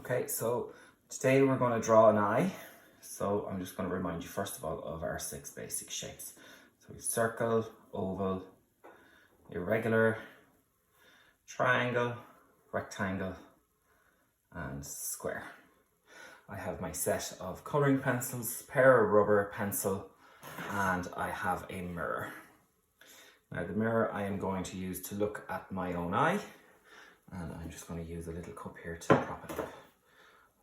Okay, so today we're going to draw an eye. So I'm just going to remind you first of all of our 6 basic shapes. So we circle, oval, irregular, triangle, rectangle, and square. I have my set of colouring pencils, pair of rubber pencil, and I have a mirror. Now the mirror I am going to use to look at my own eye, and I'm just going to use a little cup here to prop it up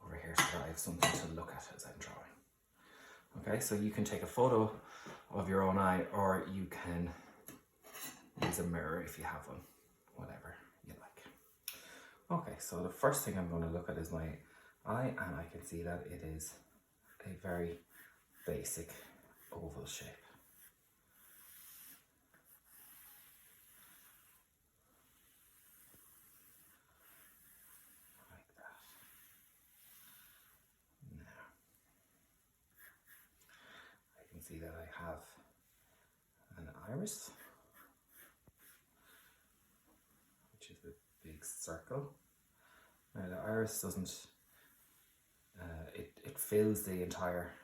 over here so that I have something to look at as I'm drawing. Okay, so you can take a photo of your own eye, or you can use a mirror if you have one, whatever you like. Okay, so the first thing I'm going to look at is my eye, and I can see that it is a very basic oval shape. Like that. Now, I can see that I have an iris, which is a big circle. Now the iris doesn't, it fills the entire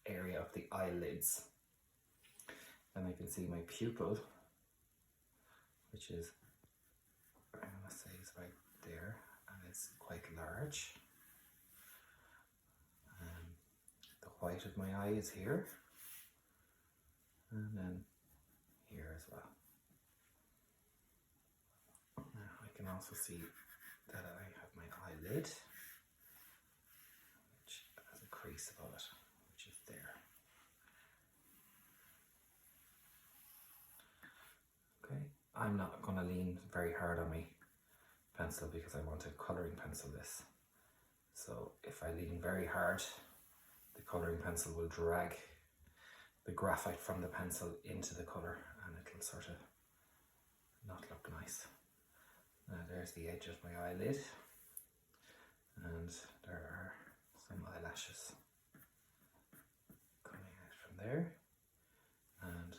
area of the eyelids. And I can see my pupil, which is, I'm going to say is right there, and it's quite large. The white of my eye is here, and then here as well. Now I can also see that I have my eyelid, which has a crease above it, which is there. Okay, I'm not going to lean very hard on my pencil because I want to colouring pencil this. So if I lean very hard, the colouring pencil will drag the graphite from the pencil into the colour, and it'll sort of not look nice. Now there's the edge of my eyelid, and there are some eyelashes coming out from there, and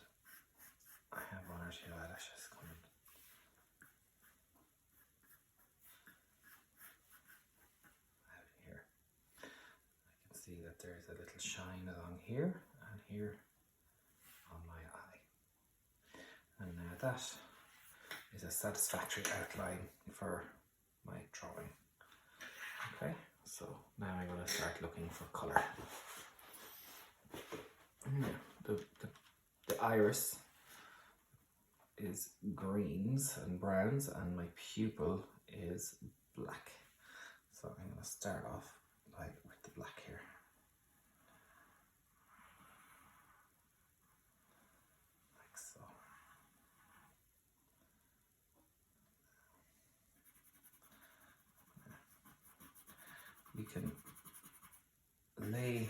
I have 1 or 2 eyelashes coming out here. I can see that there's a little shine along here and here on my eye. And now that is a satisfactory outline for my drawing. Okay, so now I'm going to start looking for colour. The iris is greens and browns, and my pupil is black. So I'm going to start off with the black here. Like so. You can lay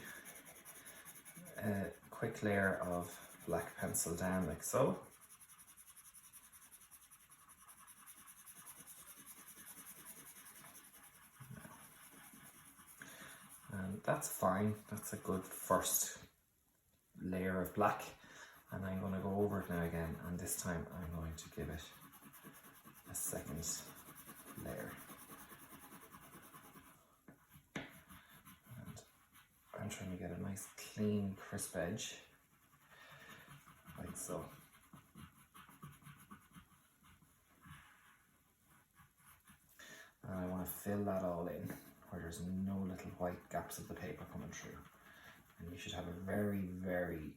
a quick layer of black pencil down like so. And that's fine, that's a good first layer of black. And I'm going to go over it now again, and this time I'm going to give it a second layer. And I'm trying to get a nice clean crisp edge, like so. And I want to fill that all in, where there's no little white gaps of the paper coming through. And you should have a very, very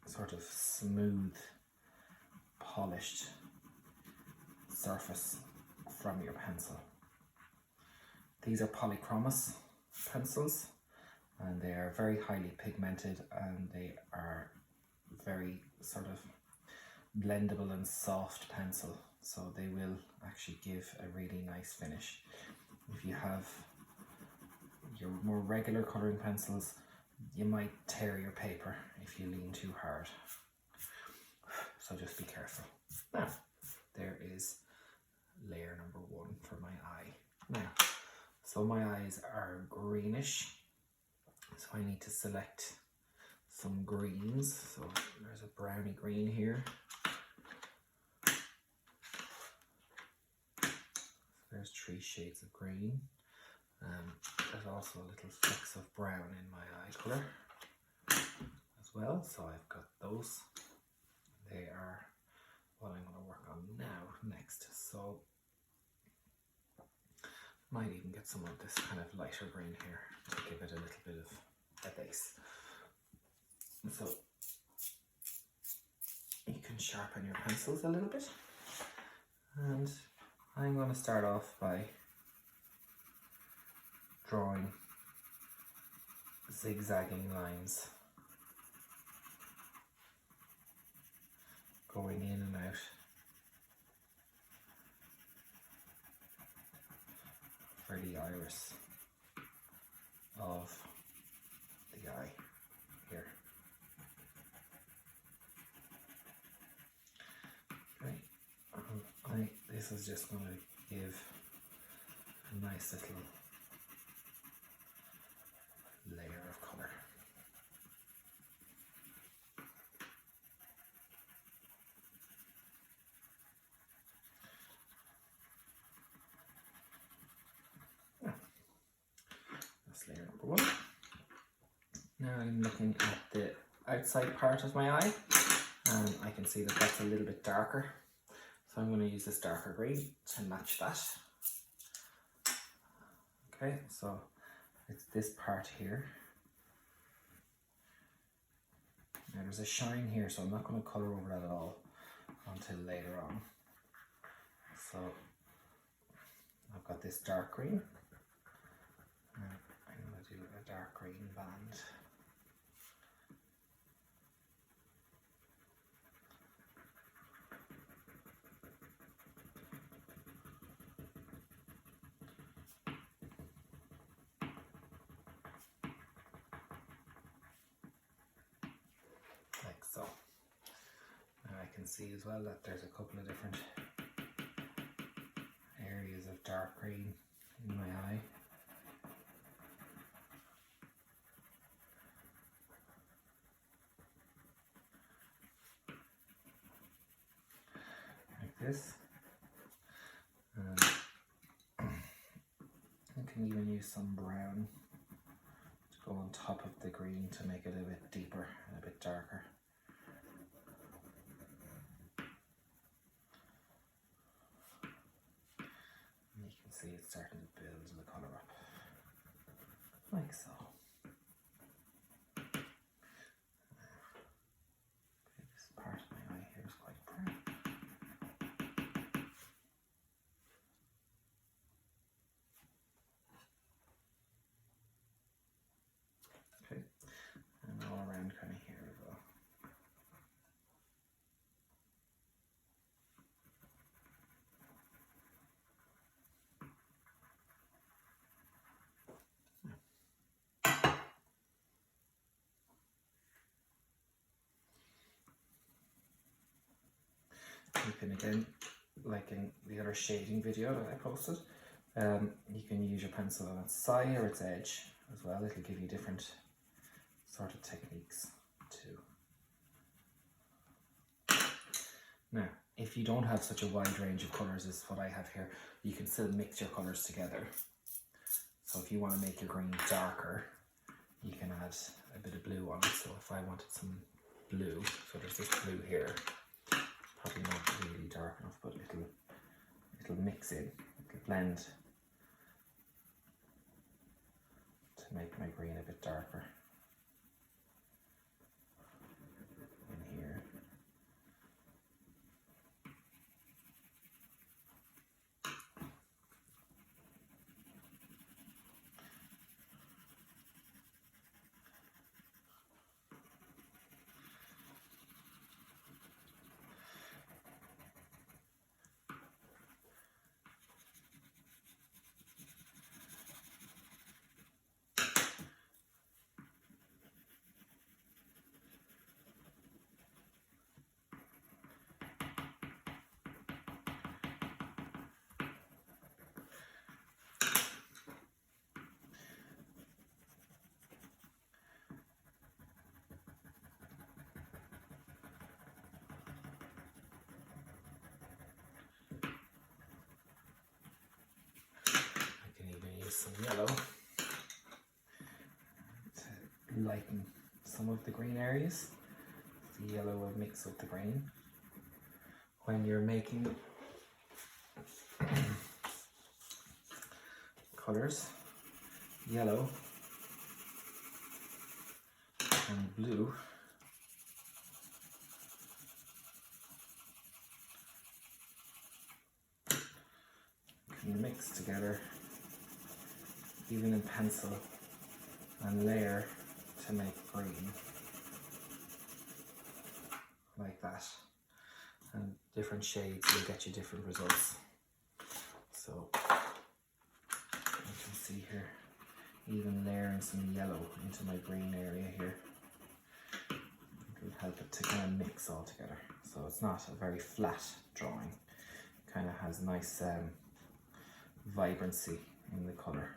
sort of smooth, polished surface from your pencil. These are Polychromous pencils, and they are very highly pigmented, and they are very sort of blendable and soft pencil, so they will actually give a really nice finish. If you have your more regular colouring pencils, you might tear your paper if you lean too hard, so just be careful. Now there is layer number 1 for my eye. Now, so my eyes are greenish, so I need to select some greens. So there's a browny green here. So there's 3 shades of green. There's also a little flecks of brown in my eye colour as well, so I've got those. They are what I'm going to work on next. So might even get some of this kind of lighter green here to give it a little bit of a base. So you can sharpen your pencils a little bit, and I'm going to start off by drawing zigzagging lines going in and out for the iris of the eye here. Okay, this is just going to give a nice little layer of colour. That's layer number one. Now I'm looking at the outside part of my eye, and I can see that that's a little bit darker. So I'm going to use this darker green to match that. Okay, so it's this part here. Now there's a shine here, so I'm not going to colour over that at all until later on. So I've got this dark green. I'm going to do a dark green band. Like so. Now I can see as well that there's a couple of different areas of dark green in my eye. Like this. And I can even use some brown to go on top of the green to make it a bit deeper and a bit darker. And you can see it's starting to build the colour up, like so. This part of my eye here is quite brown. Okay, and all around kind of here as well. You can again, like in the other shading video that I posted, you can use your pencil on its side or its edge as well. It'll give you different sort of techniques too. Now, if you don't have such a wide range of colours as what I have here, you can still mix your colours together. So if you want to make your green darker, you can add a bit of blue on it. So if I wanted some blue, so there's this blue here, probably not really dark enough, but it'll mix in, it'll blend to make my green a bit darker in here. lighten some of the green areas. The yellow will mix with the green. When you're making colors, yellow and blue can mix together, even in pencil, and layer to make green, like that. And different shades will get you different results. So you can see here, even layering some yellow into my green area here, it will help it to kind of mix all together. So it's not a very flat drawing, it kind of has nice vibrancy in the colour.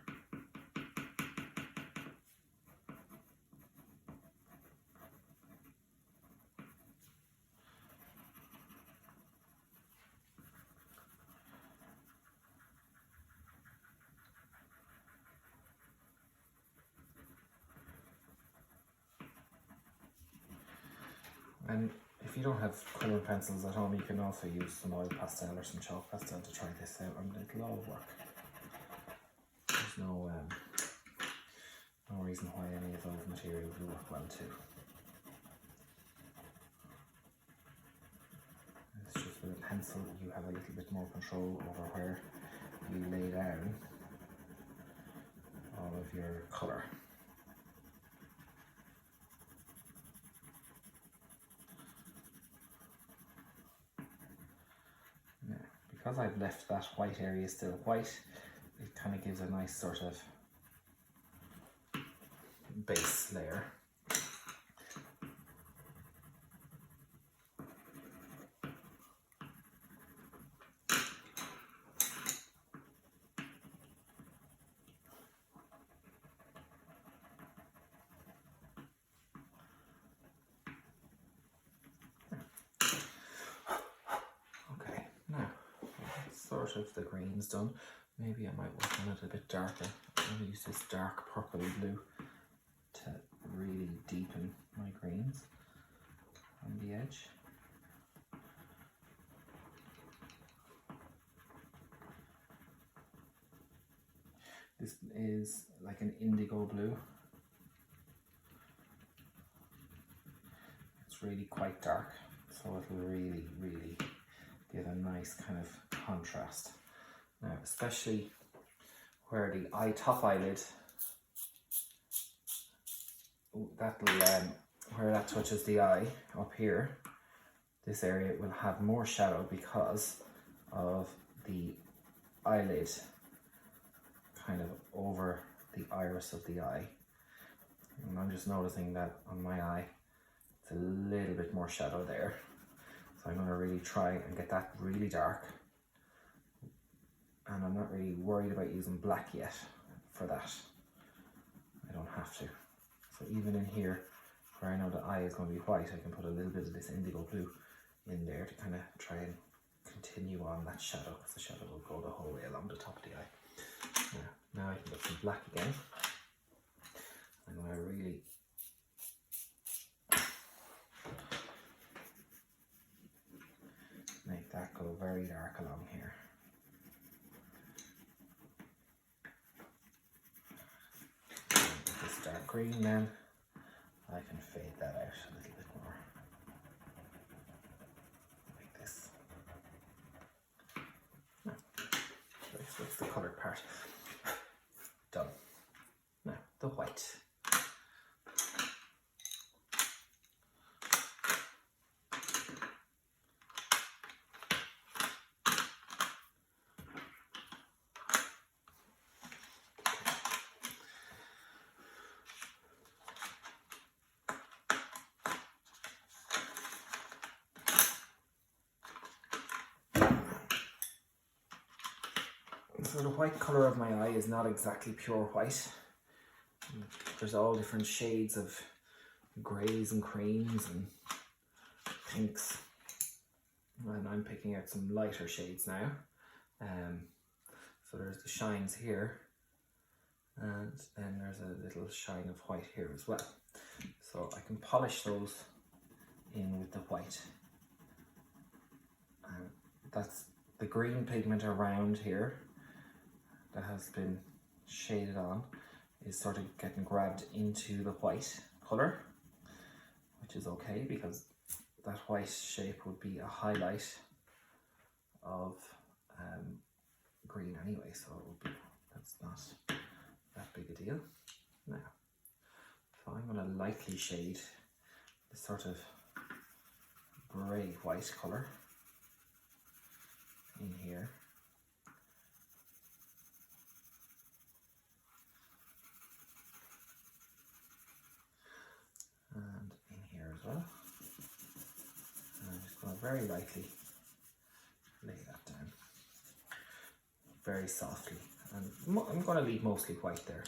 And if you don't have colouring pencils at home, you can also use some oil pastel or some chalk pastel to try this out, and it'll all work. There's no reason why any of those materials will work well too. It's just with a pencil you have a little bit more control over where you lay down all of your colour. Because I've left that white area still white, it kind of gives a nice sort of base layer. Okay, now sort of the green's done. Maybe I might work on it a bit darker. I'm going to use this dark purpley blue to really deepen my greens on the edge. This is like an indigo blue. It's really quite dark, so it will really, really give a nice kind of contrast. Now, especially where the top eyelid, where that touches the eye up here, this area will have more shadow because of the eyelid kind of over the iris of the eye. And I'm just noticing that on my eye, it's a little bit more shadow there. So I'm going to really try and get that really dark. And I'm not really worried about using black yet for that. I don't have to. So even in here, where I know the eye is going to be white, I can put a little bit of this indigo blue in there to kind of try and continue on that shadow, because the shadow will go the whole way along the top of the eye. Now I can get some black again. I'm going to really make that go very dark along here. With this dark green, then I can fade that out a little bit more, like this. That's the coloured part. Done. Now, the white. So the white colour of my eye is not exactly pure white. There's all different shades of greys and creams and pinks. And I'm picking out some lighter shades now. So there's the shines here, and then there's a little shine of white here as well. So I can polish those in with the white. And that's the green pigment around here that has been shaded on is sort of getting grabbed into the white colour, which is okay because that white shape would be a highlight of green anyway, so it would be, that's not that big a deal. Now, so I'm going to lightly shade this sort of grey white colour in here. And in here as well. And I'm just going to very lightly lay that down. Very softly. And I'm going to leave mostly white there.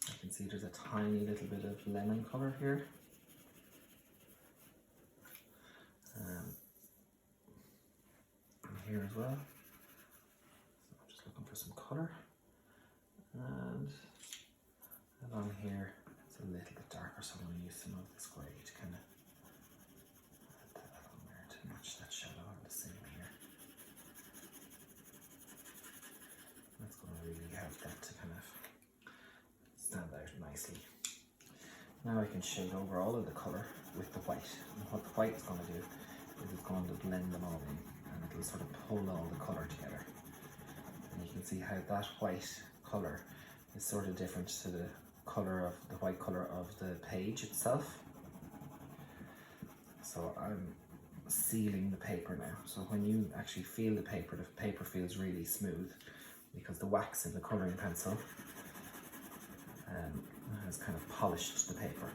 I can see there's a tiny little bit of lemon colour here. In here as well. So I'm just looking for some colour. And along here it's a little bit darker, so I'm going to use some of this grey to kind of add that along there to match that shadow. And the same here. That's going to really help that to kind of stand out nicely. Now I can shade over all of the colour with the white, and what the white is going to do is it's going to blend them all in, and it'll sort of pull all the colour together. And you can see how that white colour is sort of different to the colour of the white colour of the page itself. So I'm sealing the paper now. So when you actually feel the paper feels really smooth because the wax in the colouring pencil has kind of polished the paper.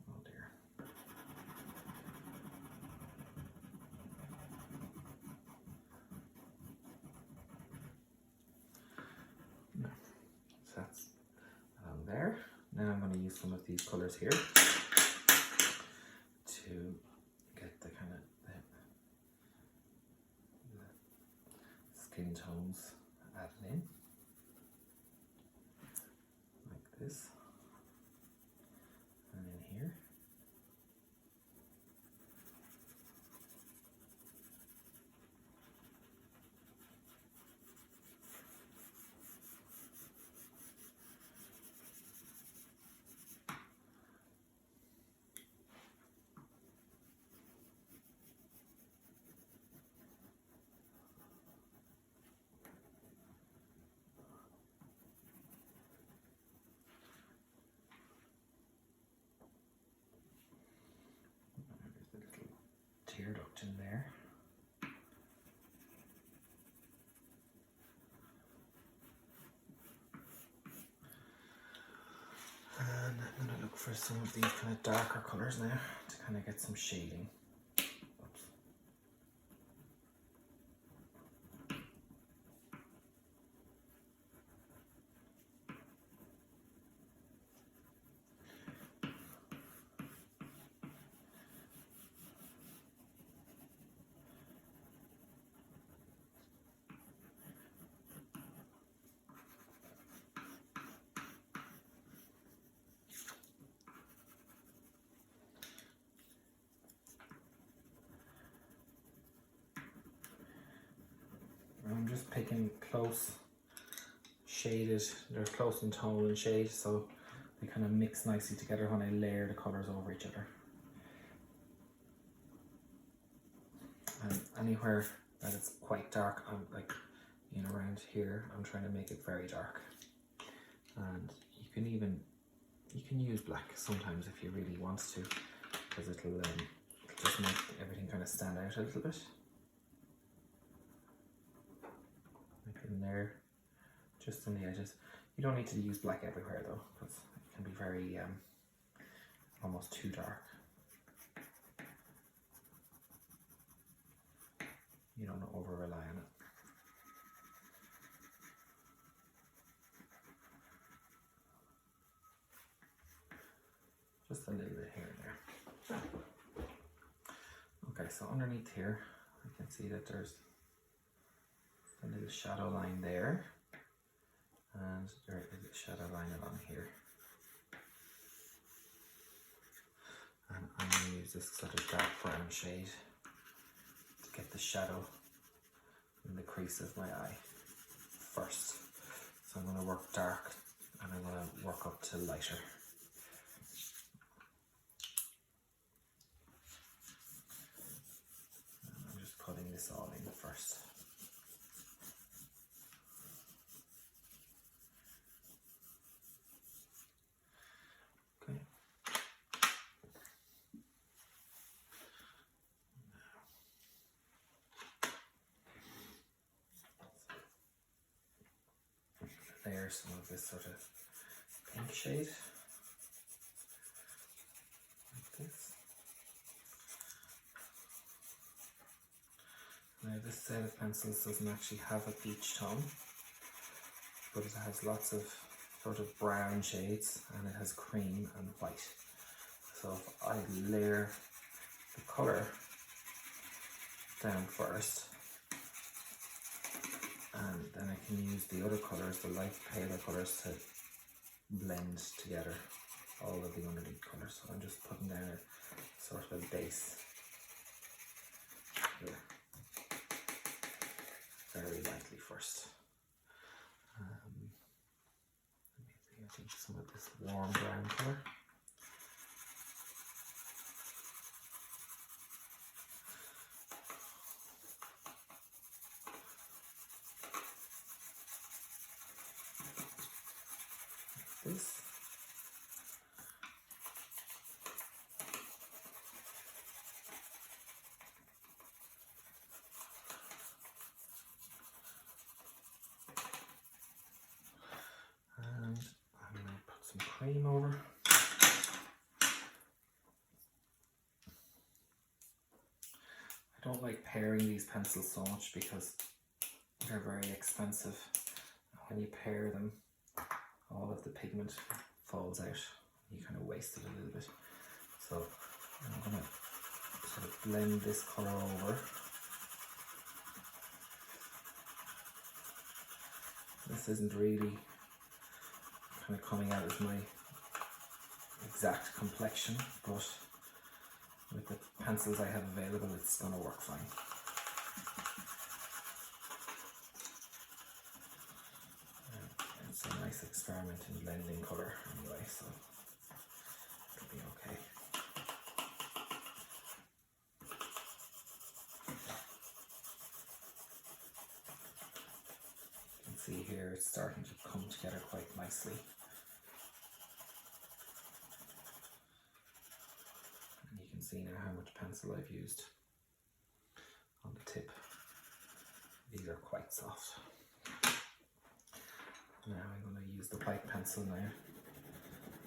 Oh dear. No. So that's there. Now I'm going to use some of these colours here to get the kind of the skin tones added in, like this, and in here. Tear duct in there. And I'm going to look for some of these kind of darker colours now to kind of get some shading. Oops. I'm just picking close shaded, they're close in tone and shade, so they kind of mix nicely together when I layer the colours over each other. And anywhere that it's quite dark, I'm like, you know, around here, I'm trying to make it very dark. And you can use black sometimes if you really want to, because it'll just make everything kind of stand out a little bit. In there, just on the edges. You don't need to use black everywhere though, because it can be very almost too dark. You don't over rely on it. Just a little bit here and there. Okay, so underneath here I can see that there's a little shadow line there, and shadow line along here. And I'm going to use this sort of dark brown shade to get the shadow in the crease of my eye first. So I'm going to work dark and I'm going to work up to lighter. And I'm just putting this all in first. Okay. Layer some of this sort of pink shade, like this. Now this set of pencils doesn't actually have a peach tone, but it has lots of sort of brown shades and it has cream and white. So if I layer the colour down first, and then I can use the other colours, the light paler colours, to blend together all of the underneath colours. So I'm just putting down a sort of a base here, very lightly first. I think some of this warm brown colour. This. And I'm going to put some cream over. I don't like pairing these pencils so much because they're very expensive. When you pair them, all of the pigment falls out. You kind of waste it a little bit. So I'm going to sort of blend this colour over. This isn't really kind of coming out as my exact complexion, but with the pencils I have available, it's going to work fine. It's a nice experiment in blending colour anyway, so it'll be okay. You can see here it's starting to come together quite nicely. And you can see now how much pencil I've used on the tip. These are quite soft. Now I'm going to use the white pencil now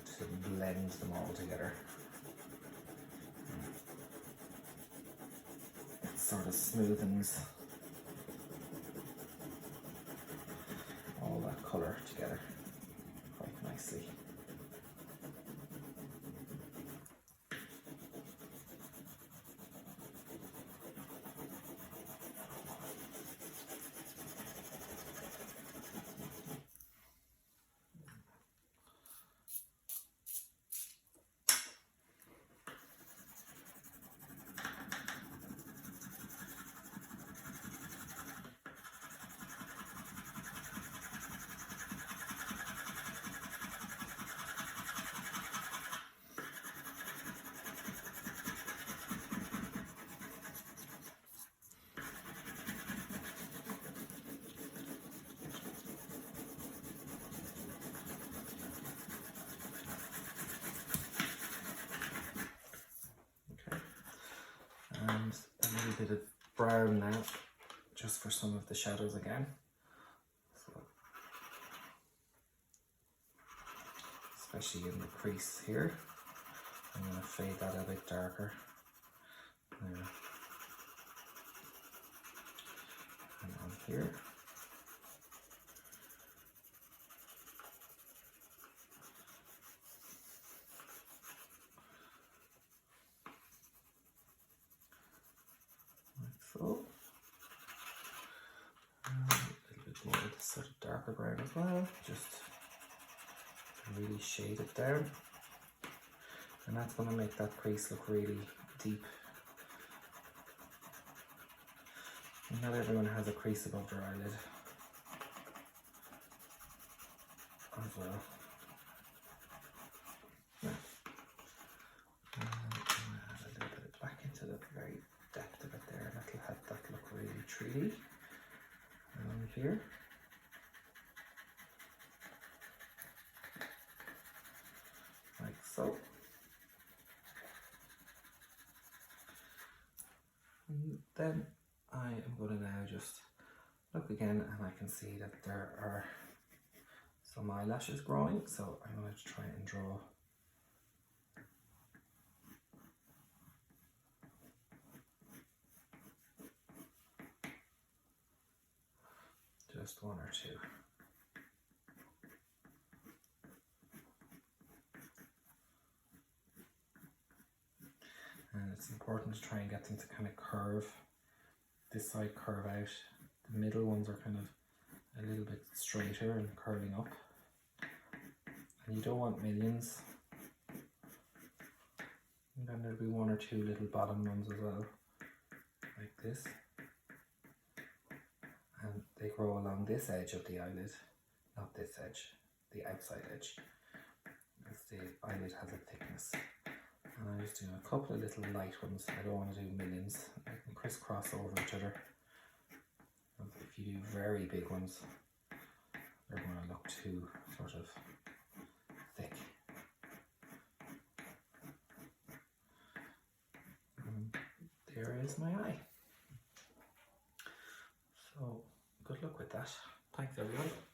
to blend them all together. It sort of smoothens all that colour together quite nicely. And a little bit of brown now, just for some of the shadows again. So, especially in the crease here. I'm going to fade that a bit darker. There. And on here. So, a little bit more of this sort of darker brown as well, just really shade it down. And that's going to make that crease look really deep. And not everyone has a crease above their eyelid as well. Now, I'm going to add a little bit of black into the very depth of it there. That'll help that look really treaty around here. Like so. And then I am going to now just look again, and I can see that there are some eyelashes growing, so I'm going to try and draw just one or two. And it's important to try and get them to kind of curve. This side curve out. The middle ones are kind of a little bit straighter and curving up. And you don't want millions. And then there'll be one or two little bottom ones as well, like this. And they grow along this edge of the eyelid, not this edge, the outside edge, as the eyelid has a thickness. And I'm just doing a couple of little light ones. I don't want to do millions. I can crisscross over each other. If you do very big ones, they're going to look too sort of thick. And there is my eye. So good luck with that. Thanks everyone.